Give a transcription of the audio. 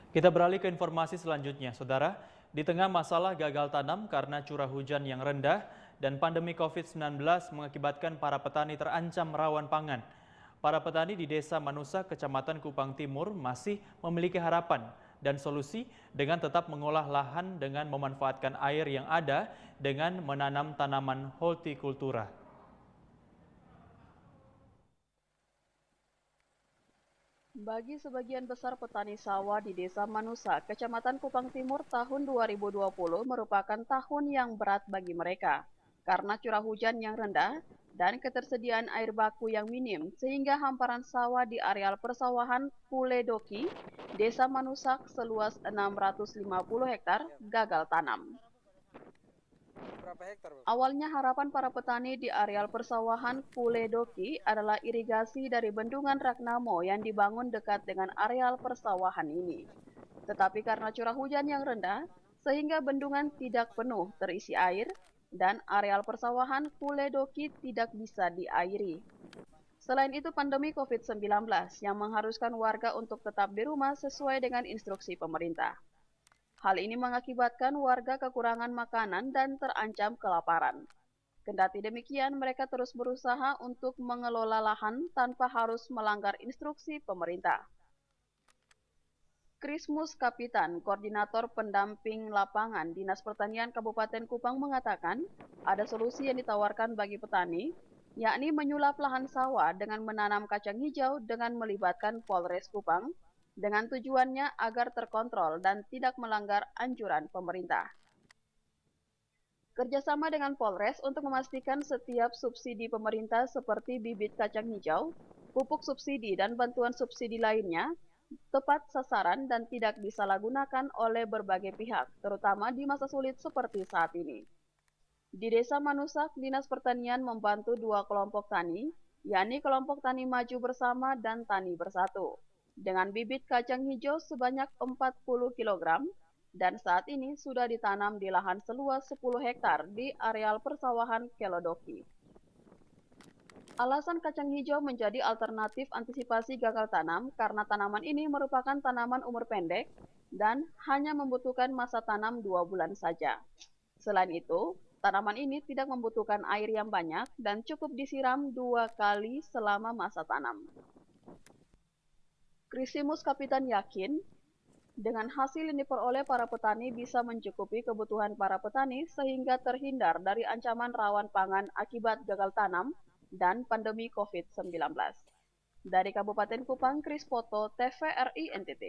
Kita beralih ke informasi selanjutnya, Saudara. Di tengah masalah gagal tanam karena curah hujan yang rendah dan pandemi COVID-19 mengakibatkan para petani terancam rawan pangan. Para petani di Desa Manusa, Kecamatan Kupang Timur masih memiliki harapan dan solusi dengan tetap mengolah lahan dengan memanfaatkan air yang ada dengan menanam tanaman hortikultura. Bagi sebagian besar petani sawah di Desa Manusa, Kecamatan Kupang Timur, tahun 2020 merupakan tahun yang berat bagi mereka karena curah hujan yang rendah dan ketersediaan air baku yang minim sehingga hamparan sawah di areal persawahan Puledoki, Desa Manusak seluas 650 hektar gagal tanam. Berapa hektar, Bang? Awalnya harapan para petani di areal persawahan Puledoki adalah irigasi dari bendungan Ragnamo yang dibangun dekat dengan areal persawahan ini. Tetapi karena curah hujan yang rendah, sehingga bendungan tidak penuh terisi air dan areal persawahan Puledoki tidak bisa diairi. Selain itu pandemi COVID-19 yang mengharuskan warga untuk tetap di rumah sesuai dengan instruksi pemerintah. Hal ini mengakibatkan warga kekurangan makanan dan terancam kelaparan. Kendati demikian, mereka terus berusaha untuk mengelola lahan tanpa harus melanggar instruksi pemerintah. Krismus Kapitan, Koordinator Pendamping Lapangan Dinas Pertanian Kabupaten Kupang mengatakan, ada solusi yang ditawarkan bagi petani, yakni menyulap lahan sawah dengan menanam kacang hijau dengan melibatkan Polres Kupang, dengan tujuannya agar terkontrol dan tidak melanggar anjuran pemerintah. Kerjasama dengan Polres untuk memastikan setiap subsidi pemerintah seperti bibit kacang hijau, pupuk subsidi, dan bantuan subsidi lainnya tepat sasaran dan tidak disalahgunakan oleh berbagai pihak, terutama di masa sulit seperti saat ini. Di Desa Manusak, Dinas Pertanian membantu dua kelompok tani, yakni kelompok Tani Maju Bersama dan Tani Bersatu, dengan bibit kacang hijau sebanyak 40 kg, dan saat ini sudah ditanam di lahan seluas 10 hektar di areal persawahan Kelodoki. Alasan kacang hijau menjadi alternatif antisipasi gagal tanam karena tanaman ini merupakan tanaman umur pendek dan hanya membutuhkan masa tanam 2 bulan saja. Selain itu, tanaman ini tidak membutuhkan air yang banyak dan cukup disiram 2 kali selama masa tanam. Krisimus Kapitan yakin dengan hasil yang diperoleh para petani bisa mencukupi kebutuhan para petani sehingga terhindar dari ancaman rawan pangan akibat gagal tanam dan pandemi COVID-19. Dari Kabupaten Kupang, Kris Poto, TVRI NTT.